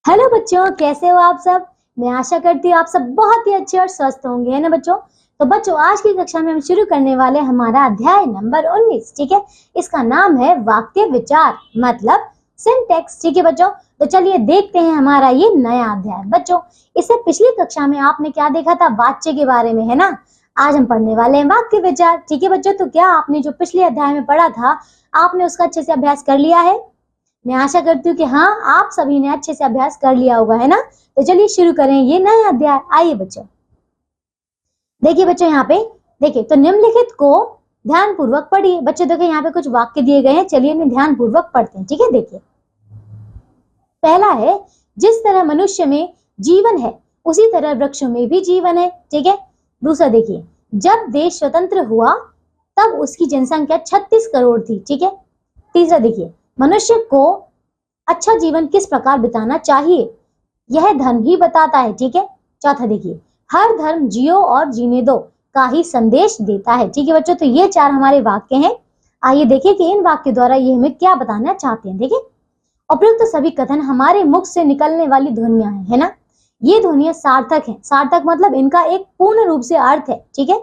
Hello बच्चों, कैसे हो आप सब। मैं आशा करती हूँ आप सब बहुत ही अच्छे और स्वस्थ होंगे, है ना बच्चों। तो बच्चों, आज की कक्षा में हम शुरू करने वाले हमारा अध्याय नंबर 19। ठीक है, इसका नाम है वाक्य विचार, मतलब सिंटैक्स। ठीक है बच्चों, तो चलिए देखते हैं हमारा ये नया अध्याय। बच्चों, इससे पिछली कक्षा में आपने क्या देखा था, वाच्य के बारे में, है ना। आज हम पढ़ने वाले हैं वाक्य विचार। ठीक है बच्चों, तो क्या आपने जो पिछले अध्याय में पढ़ा था, आपने उसका अच्छे से अभ्यास कर लिया है। मैं आशा करती हूँ कि हाँ, आप सभी ने अच्छे से अभ्यास कर लिया होगा, है ना। तो चलिए शुरू करें ये नया अध्याय। आइए बच्चों, देखिए बच्चों, यहाँ पे देखिए तो निम्नलिखित को ध्यान पूर्वक पढ़िए। बच्चों देखिए, यहाँ पे कुछ वाक्य दिए गए हैं, चलिए इन्हें ध्यान पूर्वक पढ़ते हैं। ठीक है, देखिए पहला है, जिस तरह मनुष्य में जीवन है उसी तरह वृक्षों में भी जीवन है। ठीक है। दूसरा देखिए, जब देश स्वतंत्र हुआ तब उसकी जनसंख्या 36 करोड़ थी। ठीक है। तीसरा देखिए, मनुष्य को अच्छा जीवन किस प्रकार बिताना चाहिए, यह धर्म ही बताता है। ठीक है। चौथा देखिए, हर धर्म जियो और जीने दो का ही संदेश देता है। ठीक है बच्चों, तो ये चार हमारे वाक्य हैं। आइए देखिए कि इन वाक्य द्वारा ये हमें क्या बताना चाहते हैं। देखिए, उपयुक्त सभी कथन हमारे मुख से निकलने वाली ध्वनियां हैं, है ना। ये ध्वनियां सार्थक हैं। सार्थक मतलब इनका एक पूर्ण रूप से अर्थ है। ठीक है।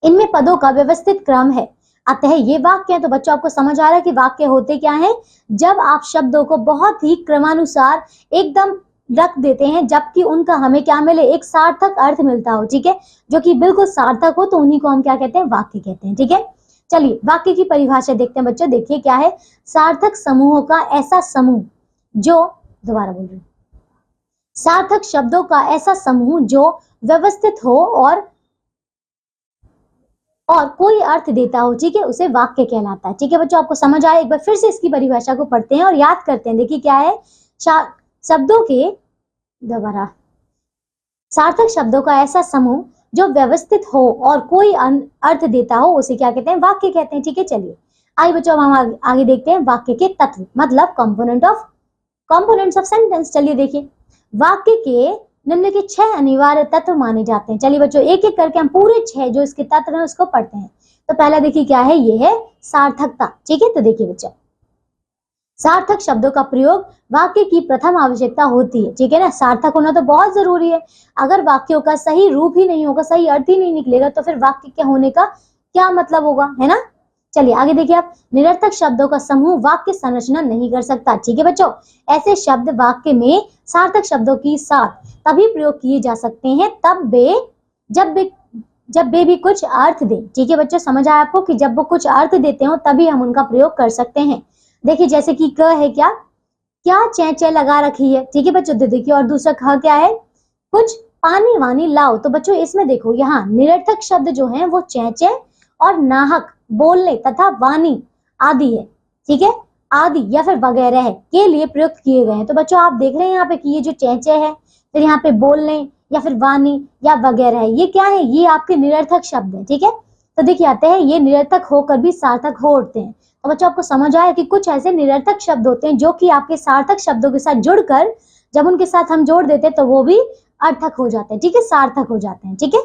इनमें पदों का व्यवस्थित क्रम है, अतः ये वाक्य है। तो बच्चों, आपको समझ आ रहा है कि वाक्य होते क्या हैं। जब आप शब्दों को बहुत ही क्रमानुसार एकदम रख देते हैं, जबकि उनका हमें क्या मिले, एक सार्थक अर्थ मिलता हो। ठीक है, जो कि बिल्कुल सार्थक हो, तो उन्हीं को हम क्या कहते हैं, वाक्य कहते हैं। ठीक है, चलिए वाक्य की परिभाषा देखते हैं बच्चों। देखिए क्या है, सार्थक समूहों का ऐसा समूह जो, दोबारा बोल रही हूं, सार्थक शब्दों का ऐसा समूह जो व्यवस्थित हो और कोई अर्थ देता हो, ठीक है, उसे वाक्य कहलाता है। ठीक है बच्चों, आपको समझ आया। एक बार फिर से इसकी परिभाषा को पढ़ते हैं और याद करते हैं। देखिए क्या है, शब्दों के, दोबारा, सार्थक शब्दों का ऐसा समूह जो व्यवस्थित हो और कोई अर्थ देता हो, उसे क्या कहते हैं, वाक्य कहते हैं। ठीक है, चलिए आइए बच्चों, हम आगे देखते हैं वाक्य के तत्व, मतलब कंपोनेंट्स ऑफ सेंटेंस। चलिए देखिए, वाक्य के निम्नलिखित 6 अनिवार्य तत्व माने जाते हैं। चलिए बच्चों, एक एक करके हम पूरे 6 जो इसके तत्व हैं उसको पढ़ते हैं। तो पहला देखिए क्या है, ये है सार्थकता। ठीक है, तो देखिए बच्चों, सार्थक शब्दों का प्रयोग वाक्य की प्रथम आवश्यकता होती है। ठीक है ना, सार्थक होना तो बहुत जरूरी है। अगर वाक्यों का सही रूप ही नहीं होगा, सही अर्थ ही नहीं निकलेगा, तो फिर वाक्य के होने का क्या मतलब होगा, है ना। चलिए आगे देखिए आप, निरर्थक शब्दों का समूह वाक्य संरचना नहीं कर सकता। ठीक है बच्चों, ऐसे शब्द वाक्य में सार्थक शब्दों के साथ तभी प्रयोग किए जा सकते हैं जब वे भी कुछ अर्थ दें। ठीक है बच्चों, समझ आया आपको कि जब वो कुछ अर्थ देते हो तभी हम उनका प्रयोग कर सकते हैं। देखिए जैसे कि क है, क्या क्या चै लगा रखी है। ठीक है बच्चों, देखिए, और दूसरा ख क्या है, कुछ पानी वानी लाओ। तो बच्चों इसमें देखो, यहाँ निरर्थक शब्द जो हैं वो चै और नाहक, बोलने तथा वाणी आदि है। ठीक है, आदि या फिर वगैरह है के लिए प्रयुक्त किए गए हैं। तो बच्चों आप देख रहे हैं यहाँ पे कि ये जो चै है, फिर यहाँ पे बोलने या फिर वाणी या वगैरह है, ये क्या है, ये आपके निरर्थक शब्द है। ठीक है, तो देखिए आते हैं, ये निरर्थक होकर भी सार्थक हो उठते हैं। तो बच्चों आपको समझ आया कि कुछ ऐसे निरर्थक शब्द होते हैं जो कि आपके सार्थक शब्दों के साथ जुड़कर, जब उनके साथ हम जोड़ देते हैं तो वो भी अर्थक हो जाते हैं। ठीक है, सार्थक हो जाते हैं। ठीक है,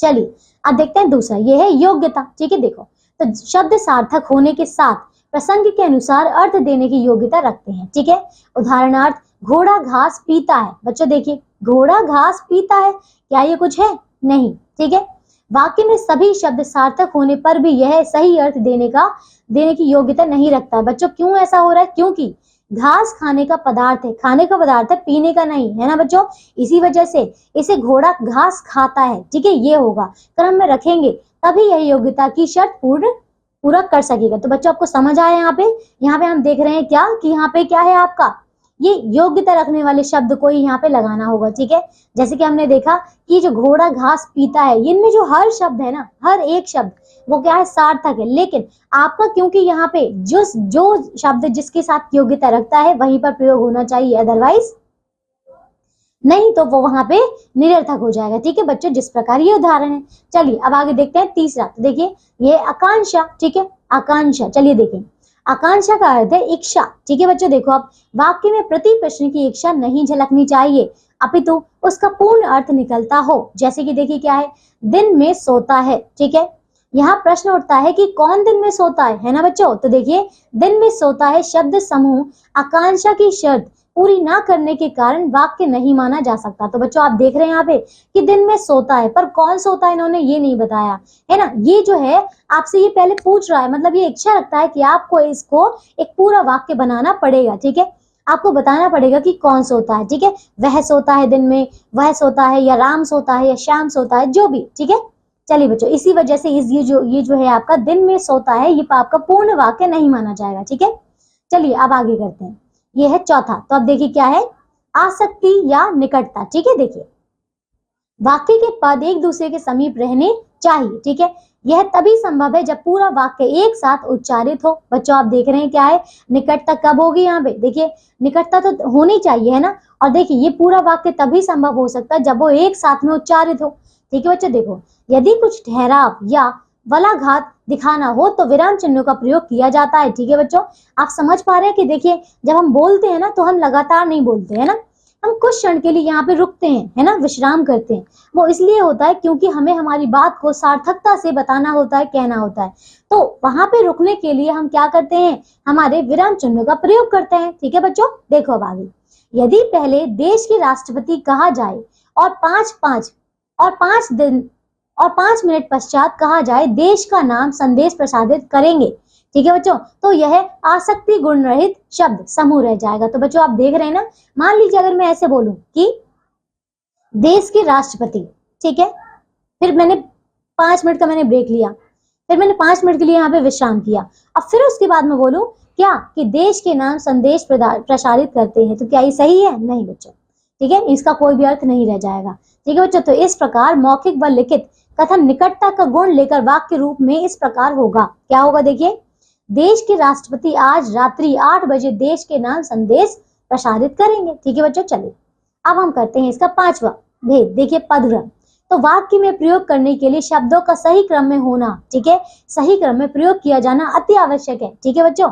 चलिए अब देखते हैं दूसरा, ये है योग्यता। ठीक है, देखो, तो शब्द सार्थक होने के साथ प्रसंग के अनुसार अर्थ देने की योग्यता रखते हैं। ठीक है, उदाहरणार्थ, घोड़ा घास पीता है। बच्चों देखिए, घोड़ा घास पीता है, क्या ये कुछ है, नहीं। ठीक है, वाक्य में सभी शब्द सार्थक होने पर भी यह सही अर्थ देने की योग्यता नहीं रखता है। बच्चों क्यों ऐसा हो रहा है, क्योंकि घास खाने का पदार्थ है, खाने का पदार्थ है, पीने का नहीं, है ना बच्चों। इसी वजह से इसे घोड़ा घास खाता है। ठीक है, ये होगा, क्रम में रखेंगे तभी यह योग्यता की शर्त पूरा कर सकेगा। तो बच्चों आपको समझ आया, यहाँ पे हम देख रहे हैं क्या कि यहाँ पे क्या है आपका, ये योग्यता रखने वाले शब्द को ही यहाँ पे लगाना होगा। ठीक है, जैसे कि हमने देखा कि जो घोड़ा घास पीता है, इनमें जो हर शब्द है ना, हर एक शब्द वो क्या है, सार्थक है। लेकिन आपका, क्योंकि यहाँ पे जो शब्द जिसके साथ योग्यता रखता है वहीं पर प्रयोग होना चाहिए, अदरवाइज नहीं तो वो वहां पे निरर्थक हो जाएगा। ठीक है बच्चों, जिस प्रकार ये उदाहरण है। चलिए अब आगे देखते हैं तीसरा। तो देखिए, ये आकांक्षा। ठीक है, आकांक्षा, चलिए देखें, आकांक्षा का अर्थ है इच्छा। ठीक है बच्चों, देखो अब वाक्य में प्रति प्रश्न की इच्छा नहीं झलकनी चाहिए, अपितु उसका पूर्ण अर्थ निकलता हो। जैसे कि देखिए क्या है, दिन में सोता है। ठीक है, यहाँ प्रश्न उठता है कि कौन दिन में सोता है ना बच्चों। तो देखिए, दिन में सोता है शब्द समूह आकांक्षा की शर्त पूरी ना करने के कारण वाक्य नहीं माना जा सकता। तो बच्चों आप देख रहे हैं यहाँ पे कि दिन में सोता है, पर कौन सोता है इन्होंने ये नहीं बताया है ना। ये जो है आपसे ये पहले पूछ रहा है, मतलब ये इच्छा रखता है कि आपको इसको एक पूरा वाक्य बनाना पड़ेगा, ठीक है। आपको बताना पड़ेगा कि कौन सोता है, ठीक है। वह सोता है दिन में, वह सोता है, या राम सोता है, या श्याम सोता है, जो भी, ठीक है। चलिए बच्चों, इसी वजह से ये जो है आपका दिन में सोता है, ये आपका पूर्ण वाक्य नहीं माना जाएगा, ठीक है। चलिए अब आगे करते हैं। ये है चौथा। तो अब देखिए क्या है, आसक्ति या निकटता, ठीक है। देखिए वाक्य के पद एक दूसरे के समीप रहने चाहिए, ठीक है। यह तभी संभव है जब पूरा वाक्य एक साथ उच्चारित हो। बच्चों आप देख रहे हैं क्या है, निकटता कब होगी यहाँ पे, देखिए निकटता तो होनी चाहिए है ना। और देखिए ये पूरा वाक्य तभी संभव हो सकता है जब वो एक साथ में उच्चारित हो, ठीक है बच्चों। देखो यदि कुछ ठहराव या वलाघात दिखाना हो तो विराम चिन्हों का प्रयोग किया जाता है, ठीक है बच्चों। आप समझ पा रहे हैं कि देखिए जब हम बोलते हैं ना तो हम लगातार नहीं बोलते है ना, हम कुछ क्षण के लिए यहाँ पे रुकते हैं है ना, विश्राम करते हैं। वो इसलिए होता है क्योंकि हमें हमारी बात को सार्थकता से बताना होता है, कहना होता है। तो वहां पे रुकने के लिए हम क्या करते हैं, हमारे विराम चिन्हों का प्रयोग करते हैं, ठीक है बच्चों। देखो अब आगे, यदि पहले देश के राष्ट्रपति कहा जाए और 5 मिनट पश्चात कहा जाए देश का नाम संदेश प्रसारित करेंगे, ठीक है बच्चों, तो यह आसक्ति गुण रहित शब्द समूह रह जाएगा। तो बच्चों आप देख रहे हैं ना, मान लीजिए अगर मैं ऐसे बोलूं कि देश के राष्ट्रपति, ठीक है, फिर मैंने 5 मिनट का मैंने ब्रेक लिया, फिर मैंने 5 मिनट के लिए यहाँ पे विश्राम किया, अब फिर उसके बाद मैं बोलूं क्या कि देश के नाम संदेश प्रसारित करते हैं, तो क्या ये सही है? नहीं बच्चों, ठीक है, इसका कोई भी अर्थ नहीं रह जाएगा, ठीक है बच्चों। तो इस प्रकार मौखिक व लिखित कथन निकटता का गुण लेकर वाक्य रूप में इस प्रकार होगा, क्या होगा, देखिए देश के राष्ट्रपति आज रात्रि 8 बजे देश के नाम संदेश प्रसारित करेंगे, ठीक है बच्चों। चलिए अब हम करते हैं इसका 5वां भेद। देखिए पदक्रम, तो वाक्य में प्रयोग करने के लिए शब्दों का सही क्रम में होना, ठीक है, सही क्रम में प्रयोग किया जाना अति आवश्यक है, ठीक है बच्चों।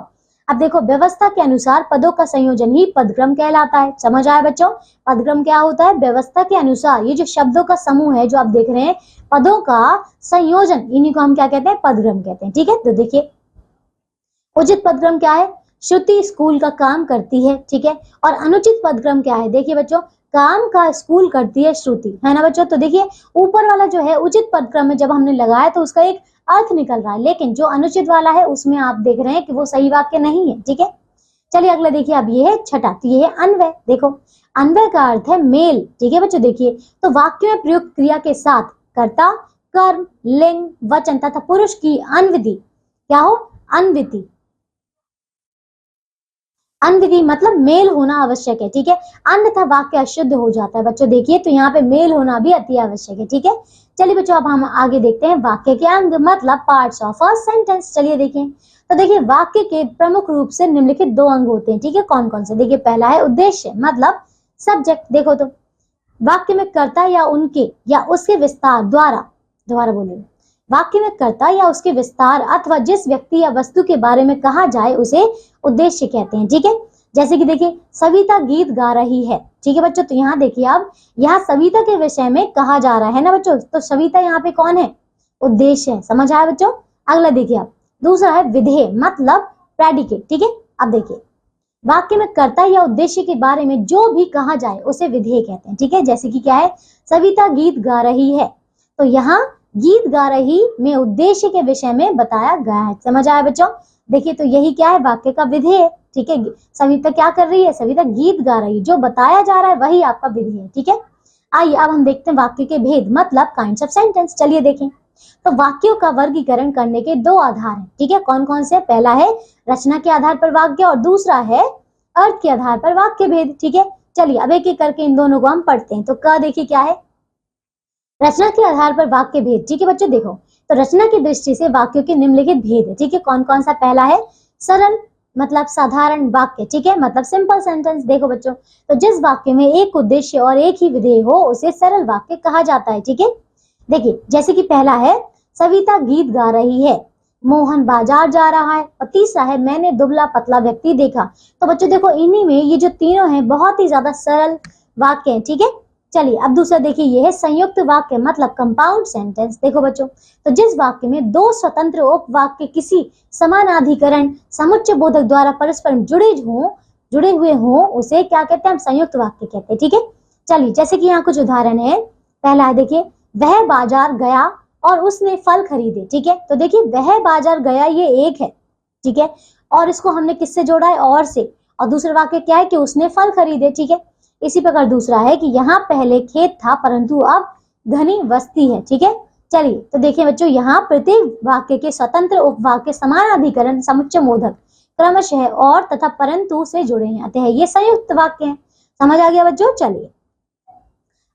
अब देखो व्यवस्था के अनुसार पदों का संयोजन ही पदक्रम कहलाता है, समझ आया बच्चों। पदक्रम क्या होता है, व्यवस्था के अनुसार ये जो शब्दों का समूह है जो आप देख रहे हैं, पदों का संयोजन, इन्हीं को हम क्या कहते हैं, पदक्रम कहते हैं, ठीक है। तो देखिए उचित पदक्रम क्या है, श्रुति स्कूल का काम करती है, ठीक है। और अनुचित पदक्रम क्या है, देखिए बच्चों काम का स्कूल करती है श्रुति, है ना बच्चों। तो देखिए ऊपर वाला जो है उचित पदक्रम में जब हमने लगाया तो उसका एक अर्थ निकल रहा है, लेकिन जो अनुचित वाला है उसमें आप देख रहे हैं कि वो सही वाक्य नहीं है, ठीक है। चलिए अगला देखिए, अब ये है छठा, तो ये है अन्वय। देखो अन्वय का अर्थ है मेल, ठीक है बच्चों। देखिए तो वाक्य में प्रयुक्त क्रिया के साथ कर्ता, कर्म, लिंग, वचन तथा पुरुष की अन्विति क्या हो, अन्विति, अन्विति मतलब मेल होना आवश्यक है, ठीक है, अन्यथा वाक्य अशुद्ध हो जाता है बच्चों। देखिए तो यहाँ पे मेल होना भी अति आवश्यक है, ठीक है। चलिए बच्चों अब हम आगे देखते हैं वाक्य के अंग मतलब पार्ट्स ऑफ अ सेंटेंस। चलिए देखें, तो देखिए वाक्य के प्रमुख रूप से निम्नलिखित 2 अंग होते हैं, ठीक है। कौन कौन से, देखिए पहला है उद्देश्य मतलब सब्जेक्ट। देखो तो वाक्य में कर्ता या उनके या उसके विस्तार दोबारा बोलिए, वाक्य में कर्ता या उसके विस्तार अथवा जिस व्यक्ति या वस्तु के बारे में कहा जाए उसे उद्देश्य कहते हैं, ठीक है। जैसे कि देखिए सविता गीत गा रही है, ठीक है बच्चों। तो यहाँ देखिए अब यहाँ सविता के विषय में कहा जा रहा है ना बच्चों, तो सविता यहाँ पे कौन है, उद्देश्य है, समझ आया बच्चों। अगला देखिए अब दूसरा है विधेय मतलब प्रेडिकेट, ठीक है। अब देखिए वाक्य में कर्ता या उद्देश्य के बारे में जो भी कहा जाए उसे विधेय कहते हैं, ठीक है। जैसे कि क्या है, सविता गीत गा रही है, तो यहाँ गीत गा रही में उद्देश्य के विषय में बताया गया है, समझ आया बच्चों। देखिए तो यही क्या है, वाक्य का विधेय, ठीक है। सविता क्या कर रही है, सविता गीत गा रही, जो बताया जा रहा है वही आपका विधेय है, ठीक है। आइए अब हम देखते हैं वाक्य के भेद मतलब काइंड्स ऑफ सेंटेंस। चलिए देखें, तो वाक्यों का वर्गीकरण करने के 2 आधार हैं, ठीक है। कौन कौन से, पहला है रचना के आधार पर वाक्य और दूसरा है अर्थ के आधार पर वाक्य भेद, ठीक है। चलिए अब एक एक करके इन दोनों को हम पढ़ते हैं। तो क देखिए क्या है, रचना के आधार पर वाक्य भेद, ठीक है बच्चों। देखो तो रचना की दृष्टि से वाक्यों के निम्नलिखित भेद है, ठीक है। कौन कौन सा, पहला है सरल मतलब साधारण वाक्य, ठीक है, मतलब सिंपल सेंटेंस। देखो बच्चों तो जिस वाक्य में एक उद्देश्य और एक ही विधेय हो उसे सरल वाक्य कहा जाता है, ठीक है। देखिए जैसे कि पहला है सविता गीत गा रही है, मोहन बाजार जा रहा है, और तीसरा है मैंने दुबला पतला व्यक्ति देखा। तो बच्चों देखो इन्हीं में ये जो तीनों हैं बहुत ही ज्यादा सरल वाक्य हैं, ठीक है। चलिए अब दूसरा देखिए, ये है संयुक्त वाक्य मतलब कंपाउंड सेंटेंस। देखो बच्चों तो जिस वाक्य में 2 स्वतंत्र उपवाक्य किसी समानाधिकरण समुच्चय बोधक द्वारा परस्पर जुड़े हों जुड़े हुए हों उसे क्या कहते हैं, हम संयुक्त वाक्य कहते हैं। ठीक है, चलिए जैसे कि यहाँ कुछ उदाहरण है। पहला है देखिए, वह बाजार गया और उसने फल खरीदे। ठीक है, तो देखिए वह बाजार गया ये एक है। ठीक है, और इसको हमने किससे जोड़ा है, और से। और दूसरा वाक्य क्या है कि उसने फल खरीदे। ठीक है, इसी प्रकार दूसरा है कि यहाँ पहले खेत था परंतु अब घनी बस्ती है। ठीक है, चलिए तो देखिए बच्चों, यहाँ प्रत्येक वाक्य के स्वतंत्र उपवाक्य समानाधिकरण समुच्चय बोधक क्रमशः और तथा परंतु से जुड़े हैं, अतः ये संयुक्त वाक्य हैं। समझ आ गया बच्चों। चलिए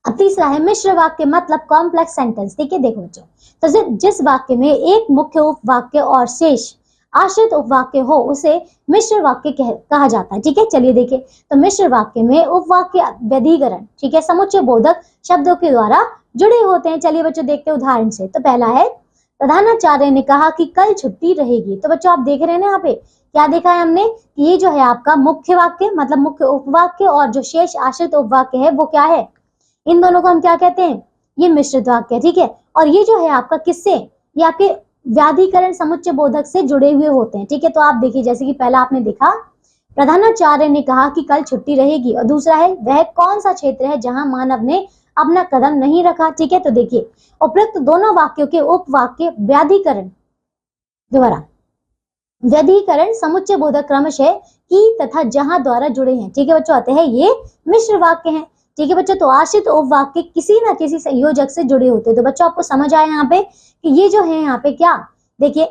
अब तीसरा है मिश्र वाक्य मतलब कॉम्प्लेक्स सेंटेंस। ठीक है, देखो बच्चों, तो जिस वाक्य में एक मुख्य उपवाक्य और शेष आश्रित उपवाक्य हो उसे मिश्र वाक्य कहा जाता है। ठीक है, चलिए देखिए, तो मिश्र वाक्य में उपवाक्य व्यधिकरण, ठीक है, समुच्चय बोधक शब्दों के द्वारा जुड़े होते हैं। चलिए बच्चों देखते हैं उदाहरण से। तो पहला है, प्रधानाचार्य ने कहा कि कल छुट्टी रहेगी। तो बच्चों आप देख रहे हैं ना, यहाँ पे क्या देखा है हमने कि ये जो है आपका मुख्य वाक्य मतलब मुख्य उपवाक्य और जो शेष आश्रित उपवाक्य है वो क्या है, इन दोनों को हम क्या कहते हैं, ये मिश्रित वाक्य। ठीक है, और ये जो है आपका किससे, ये आपके व्याधिकरण समुच्चय बोधक से जुड़े हुए होते हैं। ठीक है, तो आप देखिए जैसे कि पहला आपने देखा प्रधानाचार्य ने कहा कि कल छुट्टी रहेगी, और दूसरा है वह कौन सा क्षेत्र है जहां मानव ने अपना कदम नहीं रखा। ठीक है, तो देखिए उपरोक्त दोनों वाक्यों के उपवाक्य व्याधिकरण द्वारा व्यधिकरण समुच्चय बोधक क्रमशः की तथा जहां द्वारा जुड़े हैं। ठीक है बच्चों, आते हैं ये मिश्र वाक्य हैं। ठीक है बच्चों, तो आश्रित उपवाक्य किसी ना किसी संयोजक से जुड़े होते हैं। तो बच्चों आपको समझ आया यहाँ पे कि ये जो है यहाँ पे क्या, देखिए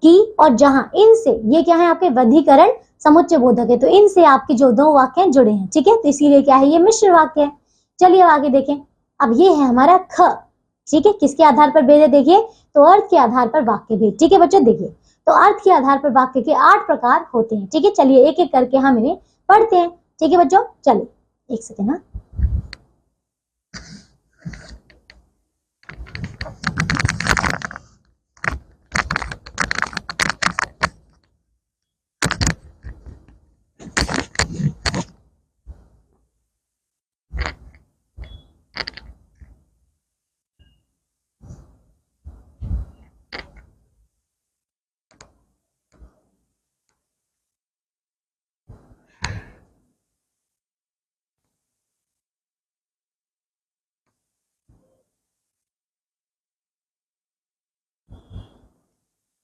की और जहां, इनसे ये क्या है आपके व्यधिकरण समुच्चय बोधक है, तो इनसे आपके जो दो वाक्य जुड़े हैं। ठीक है, तो इसीलिए क्या है ये मिश्र वाक्य है। चलिए अब आगे देखें। अब ये है हमारा ख। ठीक है, किसके आधार पर भेद है, देखिए तो अर्थ के आधार पर वाक्य भेद। ठीक है बच्चों, देखिए तो अर्थ के आधार पर वाक्य के 8 प्रकार होते हैं। ठीक है, चलिए एक एक करके हम इन्हें पढ़ते हैं। ठीक है बच्चों, चलिए एक सेकेंड। हाँ,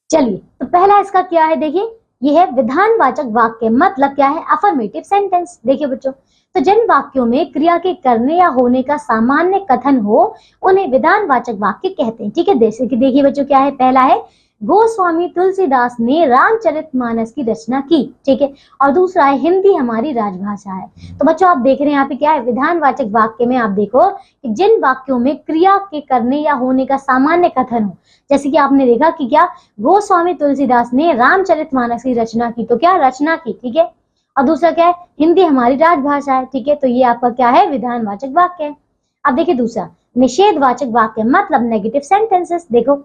चलिए तो पहला इसका क्या है, देखिए ये है विधानवाचक वाक्य मतलब क्या है, अफर्मेटिव सेंटेंस। देखिए बच्चों, तो जिन वाक्यों में क्रिया के करने या होने का सामान्य कथन हो उन्हें विधानवाचक वाक्य कहते हैं। ठीक है, जैसे कि देखिए बच्चों क्या है, पहला है गोस्वामी तुलसीदास ने रामचरितमानस की रचना की। ठीक है, और दूसरा है हिंदी हमारी राजभाषा है। तो बच्चों आप देख रहे हैं यहाँ पे क्या है, विधानवाचक वाक्य में आप देखो कि जिन वाक्यों में क्रिया के करने या होने का सामान्य कथन हो, जैसे कि आपने देखा कि क्या गोस्वामी तुलसीदास ने रामचरितमानस की रचना की, तो क्या रचना की। ठीक है, और दूसरा क्या है, हिंदी हमारी राजभाषा है। ठीक है, तो ये आपका क्या है, विधानवाचक वाक्य है। अब देखिए दूसरा निषेधवाचक वाक्य मतलब नेगेटिव सेंटेंसेस। देखो,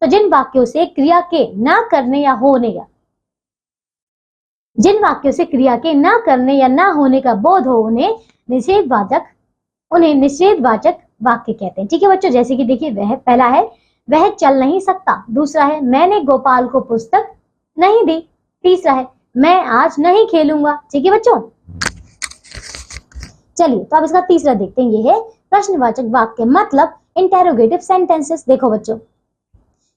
तो जिन वाक्यों से क्रिया के ना करने या होने का जिन वाक्यों से क्रिया के ना करने या ना होने का बोध हो उन्हें निषेधवाचक वाक्य कहते हैं। ठीक है बच्चों, जैसे कि देखिए वह पहला है वह चल नहीं सकता, दूसरा है मैंने गोपाल को पुस्तक नहीं दी, तीसरा है मैं आज नहीं खेलूंगा। ठीक है बच्चों, चलिए तो अब इसका तीसरा देखते हैं, ये है प्रश्नवाचक वाक्य मतलब इंटेरोगेटिव सेंटेंसेस। देखो बच्चों,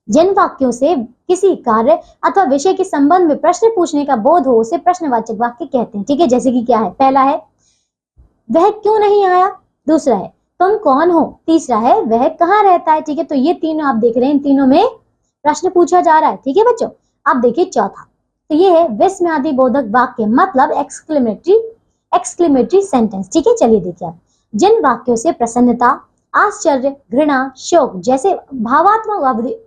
जिन वाक्यों से किसी कार्य अथवा विषय के संबंध में प्रश्न पूछने का बोध हो उसे प्रश्नवाचक वाक्य कहते हैं। ठीक है, जैसे कि क्या है, पहला है वह क्यों नहीं आया, दूसरा है तुम कौन हो, तीसरा है वह कहाँ रहता है। ठीक है, तो ये तीनों आप देख रहे हैं, इन तीनों में प्रश्न पूछा जा रहा है। ठीक है बच्चों, अब देखिए चौथा, तो ये है विस्मयादि बोधक वाक्य मतलब एक्सक्लेमेटरी सेंटेंस। ठीक है, चलिए देखिए आप जिन वाक्यों से प्रसन्नता, आश्चर्य, घृणा, शोक जैसे भावात्मक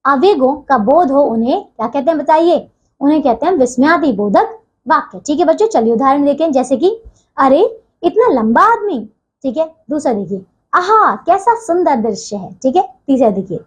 आवेगों का बोध हो उन्हें क्या कहते हैं, बताइए, उन्हें कहते हैं विस्मयादि बोधक वाक्य। ठीक है बच्चों, चलिए उदाहरण देखें, जैसे कि अरे इतना लंबा आदमी। ठीक है, दूसरा देखिए आहा कैसा सुंदर दृश्य है। ठीक है, तीसरा देखिए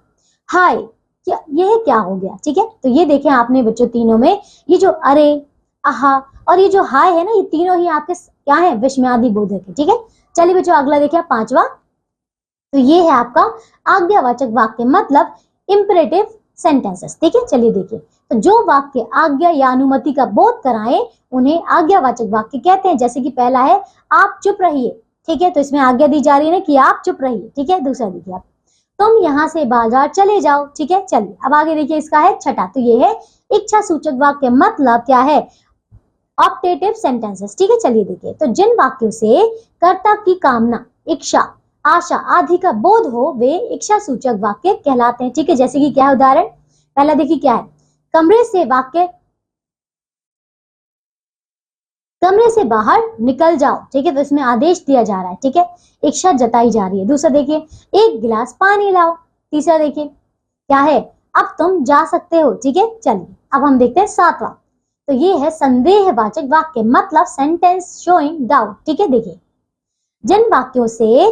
हाय क्या ये क्या हो गया। ठीक है, तो ये देखें आपने बच्चों तीनों में ये जो अरे, आहा और ये जो हाय है ना, ये तीनों ही आपके क्या है, विस्मयादि बोधक है। ठीक है, चलिए बच्चों अगला देखिए पांचवा, तो ये है आपका आज्ञावाचक वाक्य मतलब इंपरेटिव सेंटेंसेस। ठीक है, चलिए देखिए, तो जो वाक्य आज्ञा या अनुमति का बोध कराएं उन्हें आज्ञावाचक वाक्य कहते हैं। जैसे कि पहला है आप चुप रहिए। ठीक है, तो इसमें आज्ञा दी जा रही है ना कि आप चुप रहिए। ठीक है, दूसरा देखिए आप तुम यहाँ से बाजार चले जाओ। ठीक है, चलिए अब आगे देखिए, इसका है छठा, तो ये है इच्छा सूचक वाक्य, मतलब क्या है, ऑप्टेटिव सेंटेंसेस। ठीक है, चलिए देखिए, तो जिन वाक्यों से कर्ता की कामना, इच्छा, आशा आदि का बोध हो वे इच्छा सूचक वाक्य कहलाते हैं। ठीक है, जैसे कि क्या है उदाहरण, पहला देखिए क्या है, कमरे से बाहर निकल जाओ। ठीक है, तो इसमें आदेश दिया जा रहा है। ठीक है, इच्छा जताई जा रही है। दूसरा देखिए, एक गिलास पानी लाओ। तीसरा देखिए क्या है, अब तुम जा सकते हो। ठीक है, चलिए अब हम देखते हैं सातवां, तो ये है संदेहवाचक वाक्य, मतलब सेंटेंस शोइंग डाउट। ठीक है, देखिए जिन वाक्यों से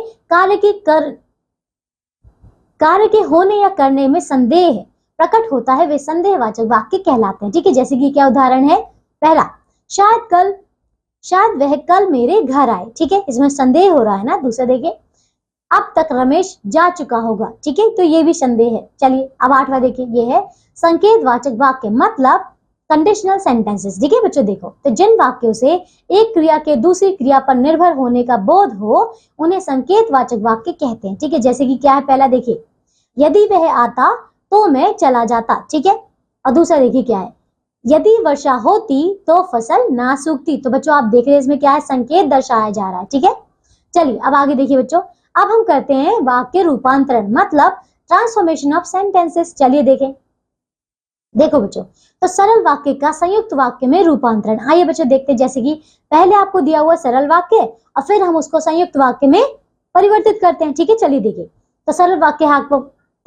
कार्य के होने या करने में संदेह प्रकट होता है वे संदेहवाचक वाक्य कहलाते हैं। ठीक है, जैसे कि क्या उदाहरण है, पहला शायद वह कल मेरे घर आए। ठीक है, इसमें संदेह हो रहा है ना। दूसरा देखिए, अब तक रमेश जा चुका होगा। ठीक है, तो ये भी संदेह है। चलिए अब आठवां देखिए, ये है संकेतवाचक वाक्य, मतलब कंडीशनल सेंटेंसेस। ठीक है बच्चों, देखो तो जिन वाक्यों से एक क्रिया के दूसरी क्रिया पर निर्भर होने का बोध हो उन्हें संकेतवाचक वाक्य कहते हैं। ठीक है, जैसे कि क्या है, पहला देखिए, यदि वह आता तो मैं चला जाता। ठीक है, और दूसरा देखिए क्या है, यदि वर्षा होती तो फसल ना सूखती। तो बच्चों आप देख रहे हैं इसमें क्या है, संकेत दर्शाया जा रहा है। ठीक है, चलिए अब आगे देखिए बच्चों, अब हम करते हैं वाक्य रूपांतरण, मतलब ट्रांसफॉर्मेशन ऑफ सेंटेंसेस। चलिए देखें, देखो बच्चों, तो सरल वाक्य का संयुक्त वाक्य में रूपांतरण। आइए बच्चों देखते हैं, जैसे कि पहले आपको दिया हुआ सरल वाक्य और फिर हम उसको संयुक्त वाक्य में परिवर्तित करते हैं। ठीक है, चलिए देखिए, तो सरल वाक्य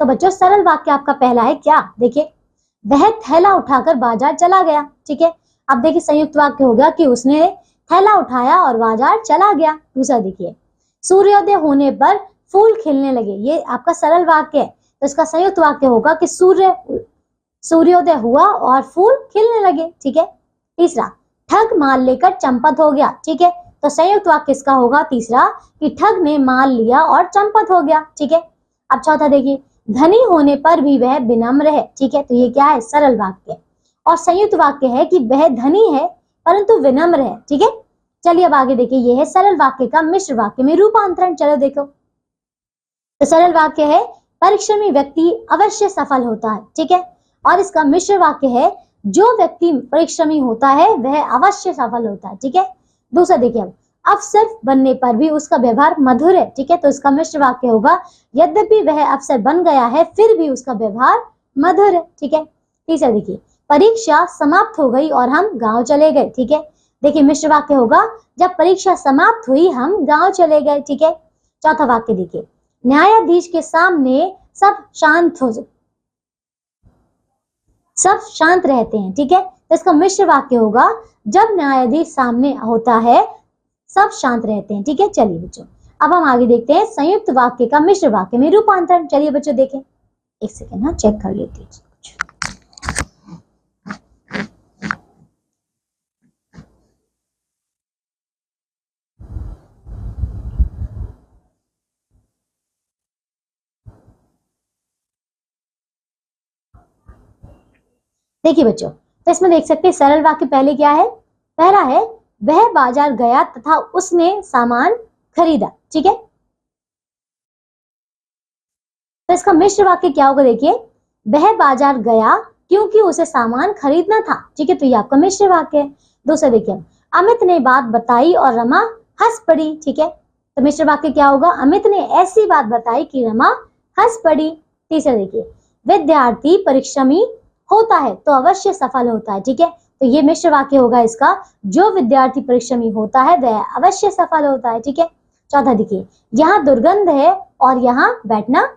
तो बच्चों सरल वाक्य आपका पहला है क्या, देखिए, वह थैला उठाकर बाजार चला गया। ठीक है, अब देखिए संयुक्त वाक्य होगा कि उसने थैला उठाया और बाजार चला गया। दूसरा देखिए, सूर्योदय होने पर फूल खिलने लगे। ये आपका सरल वाक्य है, तो इसका संयुक्त वाक्य होगा कि सूर्योदय हुआ और फूल खिलने लगे। ठीक है, तीसरा, ठग माल लेकर चंपत हो गया। ठीक है, तो संयुक्त वाक्य इसका होगा तीसरा कि ठग ने माल लिया और चंपत हो गया। ठीक है, अब चौथा देखिए, धनी होने पर भी वह विनम्र है। ठीक है, तो ये क्या है, सरल वाक्य, और संयुक्त वाक्य है कि वह धनी है परंतु विनम्र है। ठीक है, चलिए अब आगे देखिए, ये है सरल वाक्य का मिश्र वाक्य में रूपांतरण। चलो देखो, तो सरल वाक्य है परिश्रमी व्यक्ति अवश्य सफल होता है। ठीक है, और इसका मिश्र वाक्य है जो व्यक्ति परिश्रमी होता है वह अवश्य सफल होता है। ठीक है, दूसरा देखिए, अब अफसर बनने पर भी उसका व्यवहार मधुर है। ठीक है, तो इसका मिश्र वाक्य होगा यद्यपि वह अफसर बन गया है फिर भी उसका व्यवहार मधुर है। ठीक है, तीसरा देखिए, परीक्षा समाप्त हो गई और हम गांव चले गए। ठीक है, देखिए मिश्र वाक्य होगा जब परीक्षा समाप्त हुई हम गांव चले गए। ठीक है, चौथा वाक्य देखिए, न्यायाधीश के सामने सब शांत रहते हैं। ठीक है, तो इसका मिश्र वाक्य होगा जब न्यायाधीश सामने होता है सब शांत रहते हैं। ठीक है, चलिए बच्चों अब हम आगे देखते हैं संयुक्त वाक्य का मिश्र वाक्य में रूपांतरण। चलिए बच्चों देखें, एक सेकेंड ना चेक कर लेते हैं। देखिए बच्चों, तो इसमें देख सकते हैं सरल वाक्य पहले क्या है, पहला है वह बाजार गया तथा उसने सामान खरीदा। ठीक है, तो इसका मिश्र वाक्य क्या होगा, देखिए, वह बाजार गया क्योंकि उसे सामान खरीदना था। ठीक है, तो ये आपका मिश्र वाक्य है। दूसरा देखिए, अमित ने बात बताई और रमा हंस पड़ी। ठीक है, तो मिश्र वाक्य क्या होगा, अमित ने ऐसी बात बताई कि रमा हंस पड़ी। तीसरा देखिए, विद्यार्थी परिश्रमी होता है तो अवश्य सफल होता है। ठीक है, तो ये मिश्र वाक्य होगा इसका, जो विद्यार्थी परिश्रमी होता है वह अवश्य सफल होता है। ठीक है, चौथा देखिए, यहाँ दुर्गंध है और यहाँ बैठा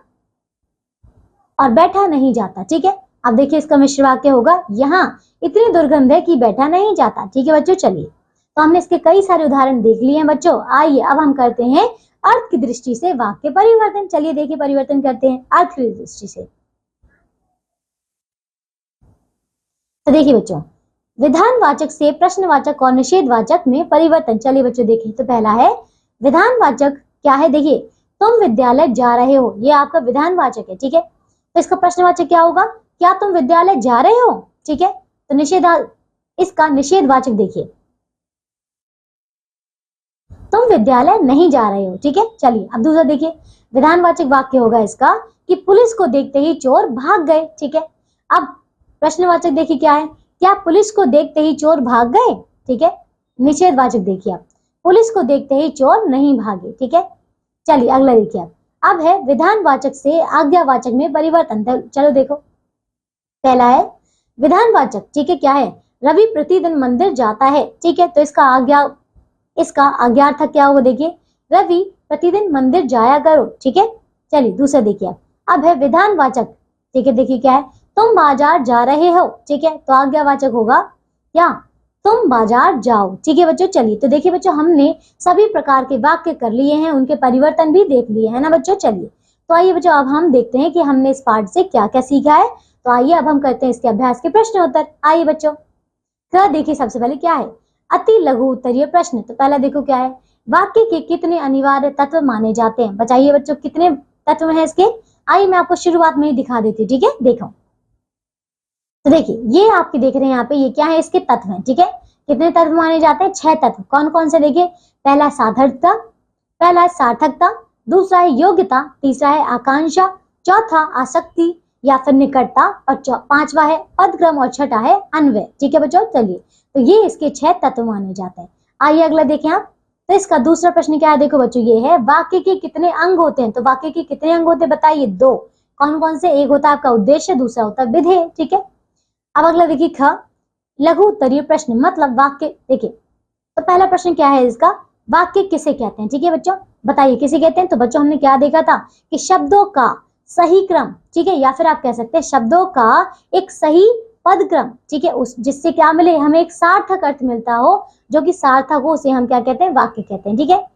नहीं जाता। ठीक है, अब देखिए इसका मिश्र वाक्य होगा, यहाँ इतनी दुर्गंध है कि बैठा नहीं जाता। ठीक है बच्चों, चलिए तो हमने इसके कई सारे उदाहरण देख लिए हैं बच्चों। आइए अब हम करते हैं अर्थ की दृष्टि से वाक्य परिवर्तन। चलिए देखिए परिवर्तन करते हैं अर्थ की दृष्टि से। तो देखिए बच्चों, विधानवाचक से प्रश्नवाचक और निषेधवाचक में परिवर्तन। चलिए बच्चों देखिए, तो पहला है विधानवाचक क्या है, देखिए तुम विद्यालय जा रहे हो, ये आपका विधानवाचक है। ठीक है, तो इसका प्रश्नवाचक क्या होगा, क्या तुम विद्यालय जा रहे हो, ठीक है। तो इसका निषेधवाचक देखिए, तुम विद्यालय नहीं जा रहे हो, ठीक है। चलिए अब दूसरा देखिए, विधानवाचक वाक्य होगा इसका कि पुलिस को देखते ही चोर भाग गए, ठीक है। अब प्रश्नवाचक देखिए क्या है, क्या पुलिस को देखते ही चोर भाग गए, ठीक है। निषेधवाचक देखिए आप, पुलिस को देखते ही चोर नहीं भागे, ठीक है। चलिए अगला देखिए आप, अब है विधानवाचक से आज्ञावाचक में परिवर्तन। चलो देखो, पहला है विधानवाचक, ठीक है, क्या है, रवि प्रतिदिन मंदिर जाता है, ठीक है। तो इसका आज्ञार्थक क्या होगा, देखिए, रवि प्रतिदिन मंदिर जाया करो, ठीक है। चलिए दूसरा देखिए अब है विधानवाचक, ठीक है, देखिए क्या है, तुम बाजार जा रहे हो, ठीक है। तो आज्ञावाचक होगा क्या, तुम बाजार जाओ, ठीक है बच्चों। चलिए तो देखिए बच्चों, हमने सभी प्रकार के वाक्य कर लिए हैं, उनके परिवर्तन भी देख लिए हैं ना बच्चों। चलिए तो आइए बच्चों, अब हम देखते हैं कि हमने इस पाठ से क्या क्या सीखा है। तो आइए अब हम करते हैं इसके अभ्यास के प्रश्न उत्तर। आइए बच्चों, तो देखिए सबसे पहले क्या है, अति लघु उत्तरीय प्रश्न। तो पहला देखो क्या है, वाक्य के कितने अनिवार्य तत्व माने जाते हैं, बताइए बच्चों कितने तत्व हैं इसके। आइए मैं आपको शुरुआत में ही दिखा देती हूँ, ठीक है, देखो। तो देखिए ये आपके देख रहे हैं यहाँ पे, ये क्या है, इसके तत्व हैं, ठीक है। कितने तत्व माने जाते हैं, 6 तत्व। कौन कौन से, देखिए, पहला सार्थकता, पहला है सार्थकता, दूसरा है योग्यता, तीसरा है आकांक्षा, चौथा आसक्ति या फिर निकटता, और पांचवा है पदक्रम, और छठा है अन्वय, ठीक है बच्चों। चलिए तो ये इसके 6 तत्व माने जाते हैं। आइए अगला देखें आप, तो इसका दूसरा प्रश्न क्या है, देखो बच्चों, ये है वाक्य के कितने अंग होते हैं। तो वाक्य के कितने अंग होते हैं, बताइए, 2। कौन कौन से, एक होता है आपका उद्देश्य, दूसरा होता है विधेय, ठीक है। अब अगला देखिए ख, लघु उत्तरीय प्रश्न, मतलब वाक्य, देखिए तो पहला प्रश्न क्या है इसका, वाक्य किसे कहते हैं, ठीक है बच्चों, बताइए किसे कहते हैं। तो बच्चों हमने क्या देखा था कि शब्दों का सही क्रम, ठीक है, या फिर आप कह सकते हैं शब्दों का एक सही पद क्रम, ठीक है, उस जिससे क्या मिले, हमें एक सार्थक अर्थ मिलता हो, जो कि सार्थक हो, उसे हम क्या कहते हैं, वाक्य कहते हैं, ठीक है।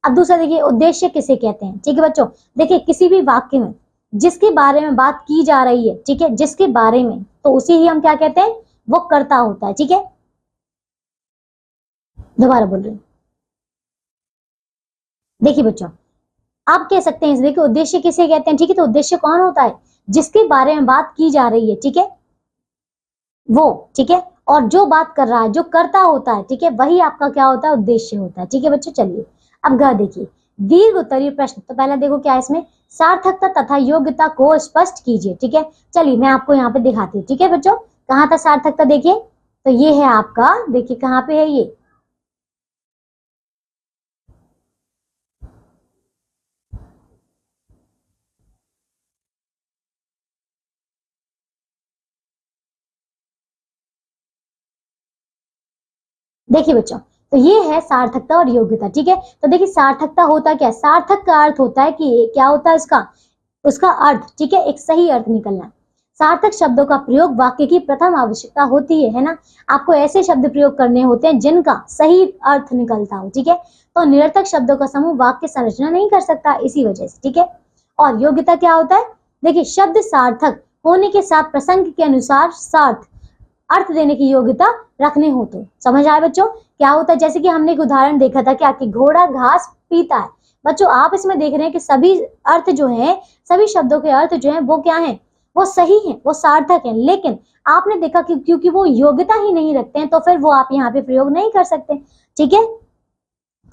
अब दूसरा देखिए, उद्देश्य किसे कहते हैं, ठीक है बच्चों। देखिए किसी भी वाक्य में जिसके बारे में बात की जा रही है, ठीक है, जिसके बारे में, तो उसे ही हम क्या कहते हैं, वो कर्ता होता है, ठीक है। दोबारा बोल रही हूँ, देखिए बच्चों, आप कह सकते हैं, देखिए उद्देश्य किसे कहते हैं, ठीक है। तो उद्देश्य कौन होता है, जिसके बारे में बात की जा रही है, ठीक है, वो, ठीक है। और जो बात कर रहा है, जो कर्ता होता है, ठीक है, वही आपका क्या होता है, उद्देश्य होता है, ठीक है बच्चों। चलिए अब ग देखिए, दीर्घ उत्तरीय प्रश्न। तो पहला देखो क्या है इसमें, सार्थकता तथा योग्यता को स्पष्ट कीजिए, ठीक है। चलिए मैं आपको यहाँ पे दिखाती हूँ, ठीक है बच्चों, कहाँ था सार्थकता, देखिए तो ये है आपका, देखिए कहाँ पे है ये, देखिए बच्चों, तो ये है सार्थकता और योग्यता, ठीक है। तो देखिए सार्थकता होता क्या है, सार्थक का अर्थ होता है कि क्या होता है इसका, उसका अर्थ, ठीक है, एक सही अर्थ निकलना। सार्थक शब्दों का प्रयोग वाक्य की प्रथम आवश्यकता होती है ना। आपको ऐसे शब्द प्रयोग करने होते हैं जिनका सही अर्थ निकलता हो, ठीक है। तो निरर्थक शब्दों का समूह वाक्य संरचना नहीं कर सकता, इसी वजह से, ठीक है। और योग्यता क्या होता है, देखिए शब्द सार्थक होने के साथ प्रसंग के अनुसार सार्थ अर्थ देने की योग्यता रखने हो। तो समझ आए बच्चों, क्या होता है, जैसे कि हमने एक उदाहरण देखा था क्या, कि घोड़ा घास पीता है। बच्चों आप इसमें देख रहे हैं कि सभी अर्थ जो है, सभी शब्दों के अर्थ जो है वो क्या है, वो सही है, वो सार्थक है। लेकिन आपने देखा कि क्योंकि वो योग्यता ही नहीं रखते हैं, तो फिर वो आप यहाँ पे प्रयोग नहीं कर सकते, ठीक है।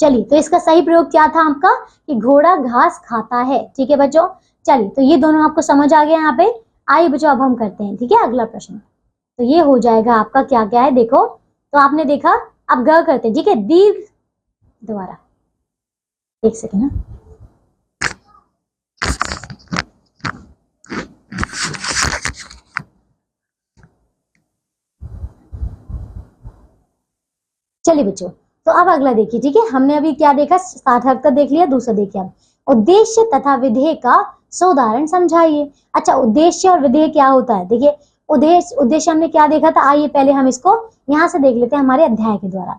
चलिए तो इसका सही प्रयोग क्या था आपका, कि घोड़ा घास खाता है, ठीक है बच्चों। चलिए तो ये दोनों आपको समझ आ गया यहाँ पे। आइए बच्चों अब हम करते हैं, ठीक है, अगला प्रश्न। तो ये हो जाएगा आपका क्या क्या है, देखो तो आपने देखा, अब ग करते हैं, ठीक है, दीर्घ, दोबारा एक सेकेंड ना, चलिए बच्चों, तो अब अगला देखिए, ठीक है, हमने अभी क्या देखा, सार्थकता देख लिया, दूसरा देखिए अब उद्देश्य तथा विधेय का उदाहरण समझाइए। अच्छा उद्देश्य और विधेय क्या होता है, देखिए उद्देश्य हमने क्या देखा था, आइए पहले हम इसको यहाँ से देख लेते हैं हमारे अध्याय के द्वारा।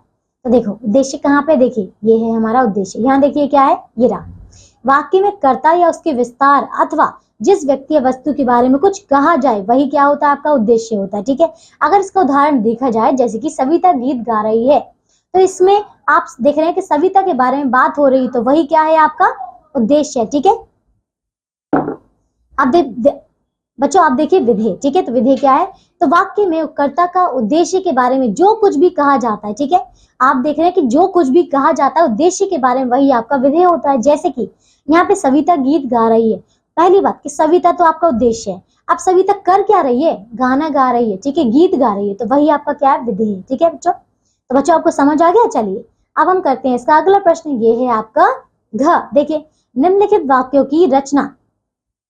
तो देखो उद्देश्य कहाँ पे, देखिए ये है हमारा उद्देश्य, यहाँ देखिए क्या है, ये रहा, वाक्य में कर्ता या उसके विस्तार अथवा जिस व्यक्ति या वस्तु के बारे में कुछ कहा जाए वही क्या होता है, आपका उद्देश्य होता है, ठीक है। अगर इसका उदाहरण देखा जाए, जैसे कि सविता गीत गा रही है, तो इसमें आप देख रहे हैं कि सविता के बारे में बात हो रही, तो वही क्या है, आपका उद्देश्य है, ठीक है। अब बच्चों आप देखिए विधेय, ठीक है, तो विधेय क्या है, तो वाक्य में उपकर्ता का उद्देश्य के बारे में जो कुछ भी कहा जाता है, ठीक है, आप देख रहे हैं कि जो कुछ भी कहा जाता है उद्देश्य के बारे में वही आपका विधेय होता है। जैसे कि यहाँ पे सविता गीत गा रही है, पहली बात कि सविता तो आपका उद्देश्य है, अब सविता कर क्या रही है, गाना गा रही है, ठीक है, गीत गा रही है, तो वही आपका क्या है, विधेय है, ठीक है बच्चों। तो बच्चों आपको समझ आ गया। चलिए अब हम करते हैं इसका अगला प्रश्न, ये है आपका घ। देखिए निम्नलिखित वाक्यों की रचना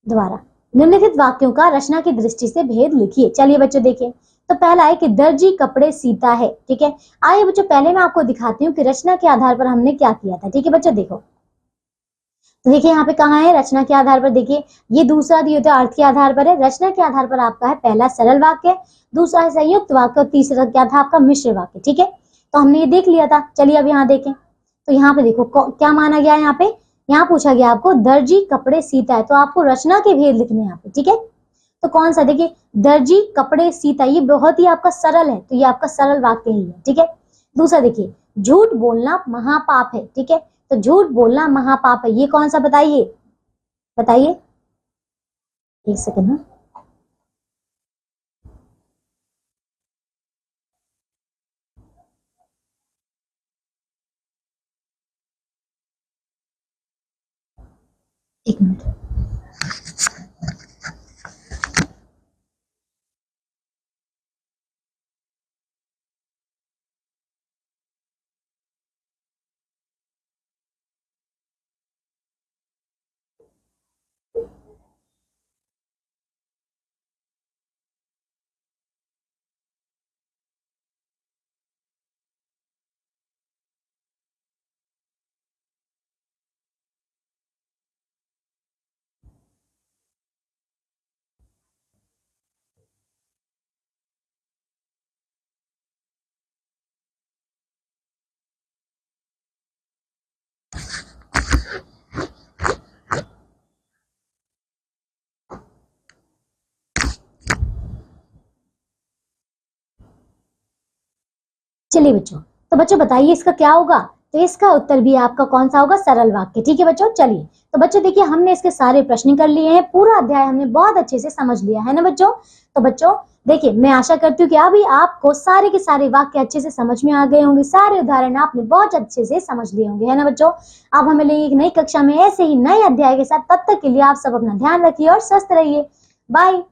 द्वारा निम्नलिखित वाक्यों का रचना की दृष्टि से भेद लिखिए। चलिए बच्चों देखिए, तो पहला है कि दर्जी कपड़े सीता है, ठीक है। आइए बच्चों पहले मैं आपको दिखाती हूँ कि रचना के आधार पर हमने क्या किया था, ठीक है बच्चों। देखो तो देखिए यहाँ पे कहाँ है रचना के आधार पर, देखिए ये दूसरा दिए तो अर्थ के आधार पर है, रचना के आधार पर आपका है पहला सरल वाक्य, दूसरा है संयुक्त वाक्य और तीसरा क्या था आपका मिश्र वाक्य, ठीक है। तो हमने ये देख लिया था। चलिए अब यहाँ देखें, तो यहाँ पे देखो क्या माना गया, यहाँ पूछा गया आपको दर्जी कपड़े सीता है, तो आपको रचना के भेद लिखने हैं यहाँ पे, ठीक है। तो कौन सा, देखिए दर्जी कपड़े सीता, ये बहुत ही आपका सरल है, तो ये आपका सरल वाक्य ही है, ठीक है। दूसरा देखिए झूठ बोलना महापाप है, ठीक है, तो झूठ बोलना महापाप है, ये कौन सा बताइए, बताइए एक सेकंड ना। एक मिनट, चलिए बच्चों, तो बच्चों बताइए इसका क्या होगा, तो इसका उत्तर भी आपका कौन सा होगा, सरल वाक्य, ठीक है बच्चों। चलिए तो बच्चों देखिए हमने इसके सारे प्रश्न कर लिए हैं, पूरा अध्याय हमने बहुत अच्छे से समझ लिया है ना बच्चों। तो बच्चों देखिए मैं आशा करती हूँ कि अभी आपको सारे के सारे वाक्य अच्छे से समझ में आ गए होंगे, सारे उदाहरण आपने बहुत अच्छे से समझ लिए होंगे, है ना बच्चों। अब हमें लेंगे एक नई कक्षा में ऐसे ही नए अध्याय के साथ, तब तक के लिए आप सब अपना ध्यान रखिए और स्वस्थ रहिए। बाय।